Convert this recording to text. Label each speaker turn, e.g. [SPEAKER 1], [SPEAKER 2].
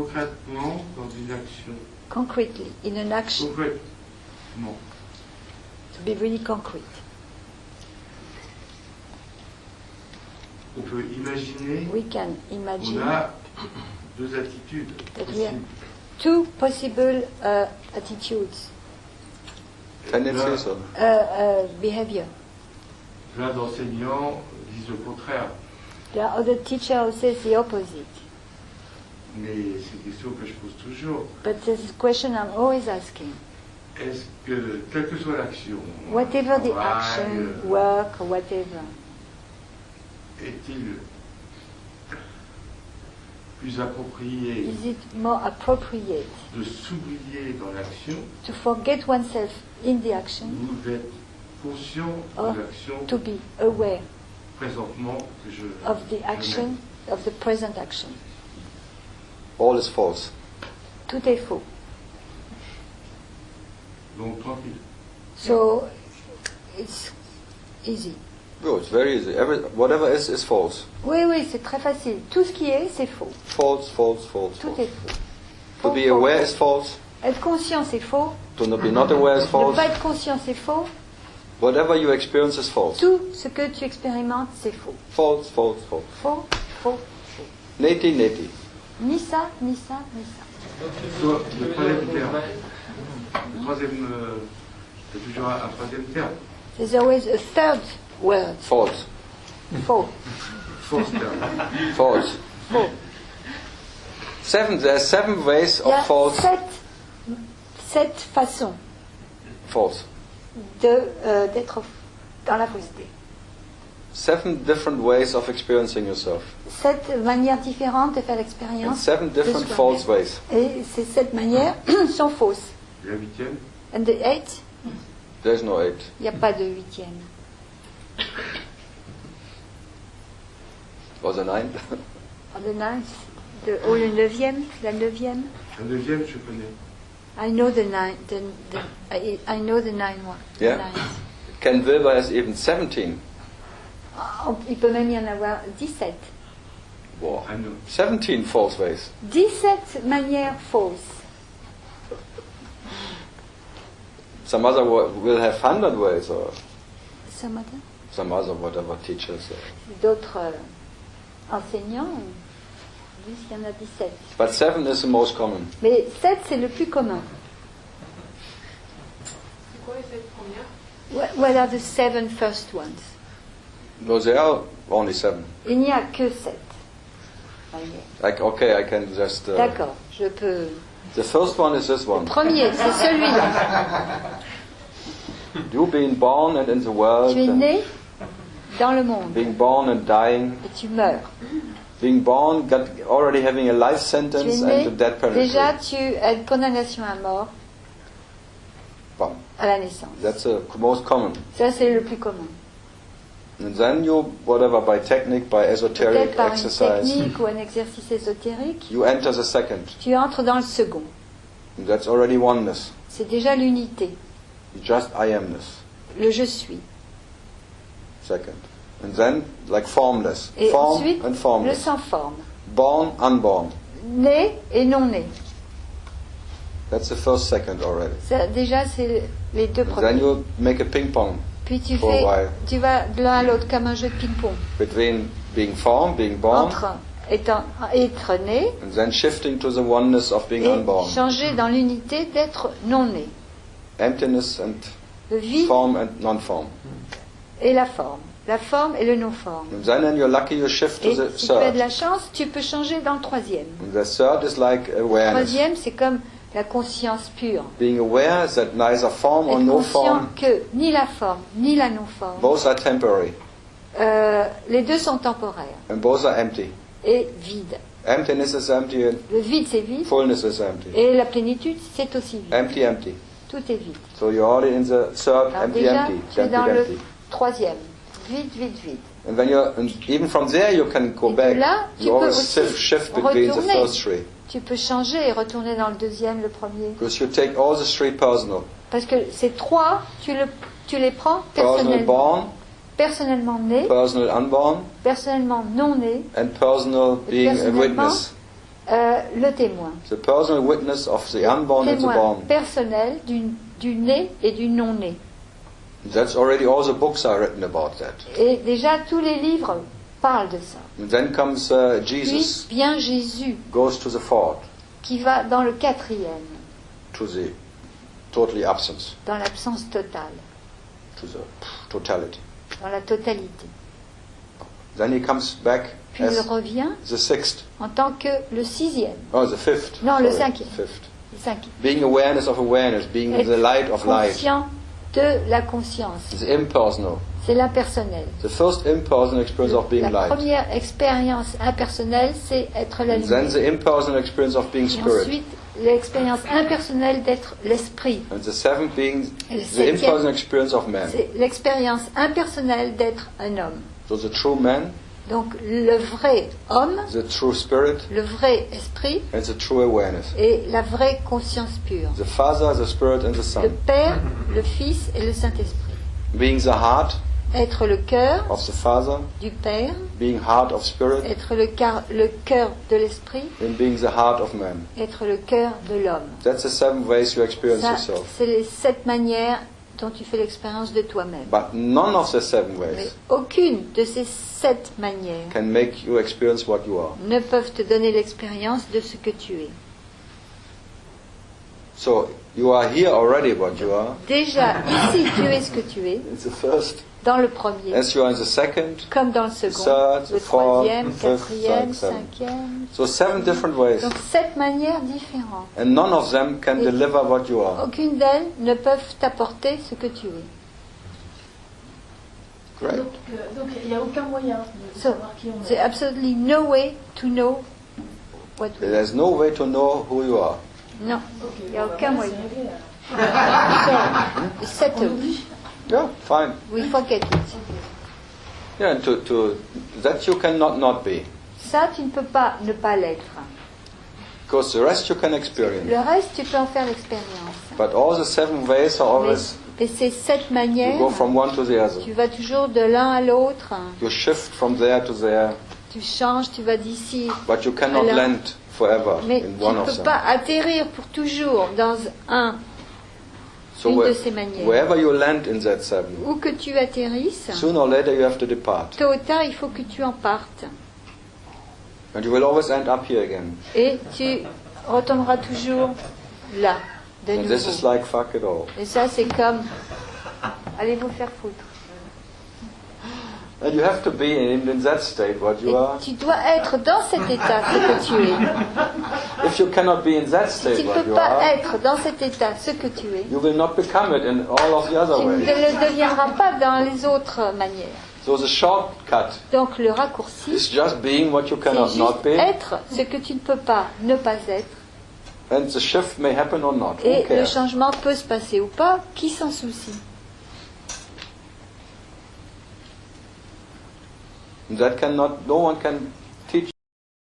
[SPEAKER 1] concrètement dans une action.
[SPEAKER 2] Concretely, in an action.
[SPEAKER 1] Concrètement.
[SPEAKER 2] To be really concrete.
[SPEAKER 1] On peut imaginer.
[SPEAKER 2] We can imagine.
[SPEAKER 1] On a deux attitudes possibles.
[SPEAKER 2] Two possible attitudes.
[SPEAKER 3] Tendencies or
[SPEAKER 2] behavior.
[SPEAKER 1] Plein d'enseignants disent le contraire.
[SPEAKER 2] There are other teachers who say the opposite.
[SPEAKER 1] Mais c'est une question que je pose toujours.
[SPEAKER 2] But this is a question I'm always asking.
[SPEAKER 1] Est-ce que, quelle que soit l'action,
[SPEAKER 2] Whatever the
[SPEAKER 1] travail,
[SPEAKER 2] action, work, or whatever,
[SPEAKER 1] est-il plus approprié
[SPEAKER 2] is it more appropriate
[SPEAKER 1] de s'oublier dans l'action
[SPEAKER 2] to forget oneself in the action
[SPEAKER 1] ou d'être conscient
[SPEAKER 2] or
[SPEAKER 1] de l'action
[SPEAKER 2] to be aware
[SPEAKER 1] présentement que je
[SPEAKER 2] of the
[SPEAKER 1] je
[SPEAKER 2] action,
[SPEAKER 1] mène?
[SPEAKER 2] of the present action?
[SPEAKER 3] all is false.
[SPEAKER 2] Tout est faux.
[SPEAKER 1] Donc tranquille.
[SPEAKER 2] So it's easy.
[SPEAKER 3] Good, it's very easy. Whatever is false.
[SPEAKER 2] Oui, oui, c'est très facile. Tout ce qui est, c'est faux.
[SPEAKER 3] False, false, false,
[SPEAKER 2] Tout
[SPEAKER 3] false.
[SPEAKER 2] est faux.
[SPEAKER 3] To
[SPEAKER 2] Faux,
[SPEAKER 3] be
[SPEAKER 2] faux,
[SPEAKER 3] aware
[SPEAKER 2] faux.
[SPEAKER 3] is false.
[SPEAKER 2] Être conscient, c'est faux.
[SPEAKER 3] To not be not aware is
[SPEAKER 2] Ne
[SPEAKER 3] false.
[SPEAKER 2] pas être conscient, c'est faux.
[SPEAKER 3] Whatever you experience is false.
[SPEAKER 2] Tout ce que tu expérimentes, c'est faux.
[SPEAKER 3] False, false, false.
[SPEAKER 2] Faux, faux, faux.
[SPEAKER 3] Neti, neti.
[SPEAKER 2] Ni ça, ni ça, ni ça.
[SPEAKER 1] Soit le troisième terme. Le troisième, c'est toujours un troisième terme.
[SPEAKER 2] There's always a third word.
[SPEAKER 3] False.
[SPEAKER 2] Faux,
[SPEAKER 1] Fausse terme.
[SPEAKER 3] False.
[SPEAKER 2] faux.
[SPEAKER 3] There are 7 ways
[SPEAKER 2] Il y a
[SPEAKER 3] of false.
[SPEAKER 2] sept façons
[SPEAKER 3] False.
[SPEAKER 2] d'être dans la fausseté.
[SPEAKER 3] 7 different ways of experiencing yourself.
[SPEAKER 2] 7 manières différentes de faire
[SPEAKER 3] And
[SPEAKER 2] l'expérience.
[SPEAKER 3] 7
[SPEAKER 2] de
[SPEAKER 3] different
[SPEAKER 2] soi-même.
[SPEAKER 3] false ways.
[SPEAKER 2] Et ces 7 manières sont fausses.
[SPEAKER 1] La huitième,
[SPEAKER 2] And the 8,
[SPEAKER 3] There's no 8.
[SPEAKER 2] il n'y a pas de 8e.
[SPEAKER 3] Or the 9.
[SPEAKER 2] Or the 9th, ou le 9e, la 9e.
[SPEAKER 1] la neuvième, je connais.
[SPEAKER 2] I know the 9, I know the 9 one. the
[SPEAKER 3] Yeah.
[SPEAKER 2] ninth.
[SPEAKER 3] Ken Wilber has even 17.
[SPEAKER 2] Il peut même y en avoir 17.
[SPEAKER 3] Wow.
[SPEAKER 1] I know.
[SPEAKER 3] 17 false ways.
[SPEAKER 2] 17 manières fausses.
[SPEAKER 3] Some other will have 100 ways, or
[SPEAKER 2] Ce matin,
[SPEAKER 3] some other whatever teachers.
[SPEAKER 2] d'autres enseignants disent qu'il y en a 17.
[SPEAKER 3] But 7 is the most common.
[SPEAKER 2] Mais 7, c'est le plus commun.
[SPEAKER 4] C'est quoi les 7 premières?
[SPEAKER 2] What are the 7 first ones?
[SPEAKER 3] No, there are only 7.
[SPEAKER 2] Il n'y a que 7 manières.
[SPEAKER 3] Like, okay, I can just.
[SPEAKER 2] D'accord, je peux.
[SPEAKER 3] The first one is this
[SPEAKER 2] Le
[SPEAKER 3] one.
[SPEAKER 2] premier, c'est celui-là.
[SPEAKER 3] You being born and in the world.
[SPEAKER 2] Tu es
[SPEAKER 3] and
[SPEAKER 2] né dans le monde
[SPEAKER 3] being born and dying.
[SPEAKER 2] et tu meurs.
[SPEAKER 3] Being born, already having a life
[SPEAKER 2] Tu es
[SPEAKER 3] sentence
[SPEAKER 2] né,
[SPEAKER 3] and a death penalty.
[SPEAKER 2] déjà tu as une condamnation à mort
[SPEAKER 3] Bam.
[SPEAKER 2] à la naissance.
[SPEAKER 3] That's the most common.
[SPEAKER 2] Ça, c'est le plus commun.
[SPEAKER 3] And then you, whatever, by technique, by esoteric
[SPEAKER 2] Peut-être par une
[SPEAKER 3] exercise,
[SPEAKER 2] technique ou un exercice ésotérique,
[SPEAKER 3] you enter the second.
[SPEAKER 2] tu entres dans le second.
[SPEAKER 3] And that's already oneness.
[SPEAKER 2] C'est déjà l'unité,
[SPEAKER 3] Just I amness.
[SPEAKER 2] le je suis.
[SPEAKER 3] Second. And then, like formless.
[SPEAKER 2] Et
[SPEAKER 3] Form
[SPEAKER 2] ensuite,
[SPEAKER 3] and
[SPEAKER 2] le
[SPEAKER 3] formless.
[SPEAKER 2] sans forme.
[SPEAKER 3] Born, unborn.
[SPEAKER 2] Né et non né.
[SPEAKER 3] That's the first second already.
[SPEAKER 2] Ça, déjà, c'est les deux
[SPEAKER 3] And then
[SPEAKER 2] premiers.
[SPEAKER 3] you make a ping pong
[SPEAKER 2] Puis tu
[SPEAKER 3] for a while.
[SPEAKER 2] vas de l'un à l'autre comme un jeu de ping-pong.
[SPEAKER 3] between being formed, being born,
[SPEAKER 2] Entre être né
[SPEAKER 3] and then shifting to the oneness of being
[SPEAKER 2] et
[SPEAKER 3] unborn.
[SPEAKER 2] changer dans l'unité d'être non né.
[SPEAKER 3] Emptiness and
[SPEAKER 2] Le vide
[SPEAKER 3] form and non-form.
[SPEAKER 2] et la forme. La forme et le non-forme.
[SPEAKER 3] And then when you're lucky, you shift to
[SPEAKER 2] Et
[SPEAKER 3] the
[SPEAKER 2] si tu as de
[SPEAKER 3] third.
[SPEAKER 2] la chance, tu peux changer dans le troisième.
[SPEAKER 3] And the third is like
[SPEAKER 2] Le
[SPEAKER 3] awareness.
[SPEAKER 2] troisième, c'est comme la conscience pure.
[SPEAKER 3] Being aware that neither form or
[SPEAKER 2] Être
[SPEAKER 3] no
[SPEAKER 2] conscient
[SPEAKER 3] form,
[SPEAKER 2] que ni la forme, ni la non-forme,
[SPEAKER 3] both are temporary
[SPEAKER 2] les deux sont temporaires
[SPEAKER 3] and both are empty.
[SPEAKER 2] et vides.
[SPEAKER 3] Emptiness is empty and
[SPEAKER 2] Le vide, c'est vide,
[SPEAKER 3] fullness is empty.
[SPEAKER 2] et la plénitude, c'est aussi vide.
[SPEAKER 3] Empty, empty.
[SPEAKER 2] Tout est vide.
[SPEAKER 3] So you're already in the third,
[SPEAKER 2] Alors
[SPEAKER 3] empty,
[SPEAKER 2] déjà,
[SPEAKER 3] empty,
[SPEAKER 2] tu es
[SPEAKER 3] empty,
[SPEAKER 2] dans le
[SPEAKER 3] empty.
[SPEAKER 2] troisième. Vide, vide, vide.
[SPEAKER 3] And even from there, you can go
[SPEAKER 2] Et de
[SPEAKER 3] back.
[SPEAKER 2] là, tu
[SPEAKER 3] You
[SPEAKER 2] peux
[SPEAKER 3] always
[SPEAKER 2] aussi
[SPEAKER 3] shift between the
[SPEAKER 2] retourner.
[SPEAKER 3] first three.
[SPEAKER 2] Tu peux changer et retourner dans le deuxième, le premier.
[SPEAKER 3] Because you take all the three personal.
[SPEAKER 2] Parce que ces trois, tu les prends
[SPEAKER 3] Personal
[SPEAKER 2] personnellement.
[SPEAKER 3] born,
[SPEAKER 2] Personnellement né,
[SPEAKER 3] personal unborn,
[SPEAKER 2] personnellement non né,
[SPEAKER 3] and personal
[SPEAKER 2] et
[SPEAKER 3] being a
[SPEAKER 2] personnellement
[SPEAKER 3] witness.
[SPEAKER 2] Le témoin.
[SPEAKER 3] The personal witness of the unborn and the
[SPEAKER 2] Témoin
[SPEAKER 3] born.
[SPEAKER 2] personnel du né et du non-né.
[SPEAKER 3] That's already all the books are written about that.
[SPEAKER 2] Et déjà, tous les livres parlent de ça.
[SPEAKER 3] And then comes
[SPEAKER 2] Puis
[SPEAKER 3] Jesus,
[SPEAKER 2] vient Jésus,
[SPEAKER 3] goes to the fourth,
[SPEAKER 2] qui va dans le quatrième,
[SPEAKER 3] to the totally absence,
[SPEAKER 2] dans l'absence totale,
[SPEAKER 3] to the totality.
[SPEAKER 2] dans la totalité.
[SPEAKER 3] Then he comes back
[SPEAKER 2] Puis il
[SPEAKER 3] as
[SPEAKER 2] revient
[SPEAKER 3] the sixth,
[SPEAKER 2] en tant que le sixième,
[SPEAKER 3] oh, the fifth.
[SPEAKER 2] Non, le
[SPEAKER 3] sorry,
[SPEAKER 2] cinquième.
[SPEAKER 3] Fifth.
[SPEAKER 2] le cinquième.
[SPEAKER 3] Being awareness of awareness, being
[SPEAKER 2] Être
[SPEAKER 3] the light of light.
[SPEAKER 2] conscient de la conscience.
[SPEAKER 3] The impersonal.
[SPEAKER 2] C'est l'impersonnel.
[SPEAKER 3] The first impersonal experience of being
[SPEAKER 2] La
[SPEAKER 3] light.
[SPEAKER 2] première expérience impersonnelle, c'est être la
[SPEAKER 3] And then
[SPEAKER 2] lumière.
[SPEAKER 3] the impersonal experience of being
[SPEAKER 2] Et
[SPEAKER 3] spirit.
[SPEAKER 2] ensuite, l'expérience impersonnelle d'être l'esprit.
[SPEAKER 3] And the seventh being
[SPEAKER 2] Et le
[SPEAKER 3] the
[SPEAKER 2] septième,
[SPEAKER 3] impersonal experience of man.
[SPEAKER 2] c'est l'expérience impersonnelle d'être un homme.
[SPEAKER 3] So the true man,
[SPEAKER 2] Donc le vrai homme,
[SPEAKER 3] the true spirit,
[SPEAKER 2] le vrai esprit
[SPEAKER 3] and the true awareness.
[SPEAKER 2] et la vraie conscience pure.
[SPEAKER 3] The Father, the Spirit, and the
[SPEAKER 2] Le
[SPEAKER 3] Son.
[SPEAKER 2] Père, le Fils et le Saint-Esprit.
[SPEAKER 3] Being the heart
[SPEAKER 2] Être le cœur
[SPEAKER 3] of the Father,
[SPEAKER 2] du Père,
[SPEAKER 3] being heart of spirit,
[SPEAKER 2] être le cœur de l'esprit,
[SPEAKER 3] and being the heart of man.
[SPEAKER 2] être le cœur de l'homme.
[SPEAKER 3] That's the seven ways you experience
[SPEAKER 2] Ça,
[SPEAKER 3] yourself.
[SPEAKER 2] c'est les 7 manières dont tu fais l'expérience de toi-même.
[SPEAKER 3] But none of the seven
[SPEAKER 2] Mais
[SPEAKER 3] ways
[SPEAKER 2] aucune de ces 7 manières
[SPEAKER 3] can make you experience what you are.
[SPEAKER 2] ne peuvent te donner l'expérience de ce que tu es.
[SPEAKER 3] So you are here already what you are.
[SPEAKER 2] Déjà, ici, tu es ce que tu es,
[SPEAKER 3] It's the first.
[SPEAKER 2] dans le premier,
[SPEAKER 3] As you are in the second.
[SPEAKER 2] comme dans le second,
[SPEAKER 3] Third,
[SPEAKER 2] le
[SPEAKER 3] fourth,
[SPEAKER 2] troisième,
[SPEAKER 3] fifth,
[SPEAKER 2] quatrième,
[SPEAKER 3] sixth,
[SPEAKER 2] cinquième.
[SPEAKER 3] So 7 different ways.
[SPEAKER 2] Donc 7 manières différentes.
[SPEAKER 3] And none of them can
[SPEAKER 2] Et-
[SPEAKER 3] deliver what you are.
[SPEAKER 2] Aucune d'elles ne peuvent t'apporter ce que tu es.
[SPEAKER 3] Right?
[SPEAKER 4] Donc il n'y a aucun moyen de
[SPEAKER 2] So,
[SPEAKER 4] savoir qui on
[SPEAKER 2] there's
[SPEAKER 4] est.
[SPEAKER 2] absolutely no way to know what we are.
[SPEAKER 3] There's no way to know who you are.
[SPEAKER 2] Non,
[SPEAKER 4] Ok,
[SPEAKER 2] il n'y a
[SPEAKER 4] bon,
[SPEAKER 2] aucun
[SPEAKER 4] bah,
[SPEAKER 2] moyen.
[SPEAKER 4] c'est réglé, alors.
[SPEAKER 2] So, settle.
[SPEAKER 3] Yeah, fine.
[SPEAKER 2] We forget it.
[SPEAKER 3] Yeah, and that you cannot not be.
[SPEAKER 2] Ça, tu ne peux pas ne pas l'être.
[SPEAKER 3] Because the rest you can experience.
[SPEAKER 2] Le reste, tu peux en faire l'expérience.
[SPEAKER 3] But all the 7 ways are
[SPEAKER 2] Mais,
[SPEAKER 3] always,
[SPEAKER 2] mais ces 7
[SPEAKER 3] you
[SPEAKER 2] manières,
[SPEAKER 3] go from one to the other.
[SPEAKER 2] tu vas toujours de l'un à l'autre.
[SPEAKER 3] You shift from there to there,
[SPEAKER 2] Tu changes, tu vas d'ici.
[SPEAKER 3] but you cannot
[SPEAKER 2] Alors,
[SPEAKER 3] land forever
[SPEAKER 2] Mais
[SPEAKER 3] in
[SPEAKER 2] tu
[SPEAKER 3] one
[SPEAKER 2] ne
[SPEAKER 3] of
[SPEAKER 2] peux
[SPEAKER 3] them.
[SPEAKER 2] pas atterrir pour toujours dans
[SPEAKER 3] So
[SPEAKER 2] une de ces manières.
[SPEAKER 3] wherever you land in that 7,
[SPEAKER 2] Où que tu atterrisses,
[SPEAKER 3] sooner or later you have to depart.
[SPEAKER 2] tôt ou tard, il faut que tu en partes.
[SPEAKER 3] And you will always end up here again.
[SPEAKER 2] Et tu retourneras toujours là, de
[SPEAKER 3] And this is
[SPEAKER 2] nouveau.
[SPEAKER 3] like fuck it all.
[SPEAKER 2] Et ça, c'est comme, allez vous faire foutre.
[SPEAKER 3] And you have to be in that state what
[SPEAKER 2] Et
[SPEAKER 3] you are.
[SPEAKER 2] tu dois être dans cet état, ce que tu es.
[SPEAKER 3] If you cannot be in that
[SPEAKER 2] Si tu
[SPEAKER 3] state
[SPEAKER 2] ne
[SPEAKER 3] what
[SPEAKER 2] peux
[SPEAKER 3] you
[SPEAKER 2] pas
[SPEAKER 3] are,
[SPEAKER 2] être dans cet état, ce que tu es,
[SPEAKER 3] you will not become it in all of the other
[SPEAKER 2] tu ne
[SPEAKER 3] ways.
[SPEAKER 2] le deviendras pas dans les autres manières.
[SPEAKER 3] So the shortcut
[SPEAKER 2] Donc le raccourci,
[SPEAKER 3] is just being what you
[SPEAKER 2] c'est
[SPEAKER 3] cannot not
[SPEAKER 2] juste
[SPEAKER 3] be,
[SPEAKER 2] être ce que tu ne peux pas ne pas être.
[SPEAKER 3] and the shift may happen or not. Who
[SPEAKER 2] Et le
[SPEAKER 3] cares?
[SPEAKER 2] changement peut se passer ou pas, qui s'en soucie?
[SPEAKER 3] That cannot, no one can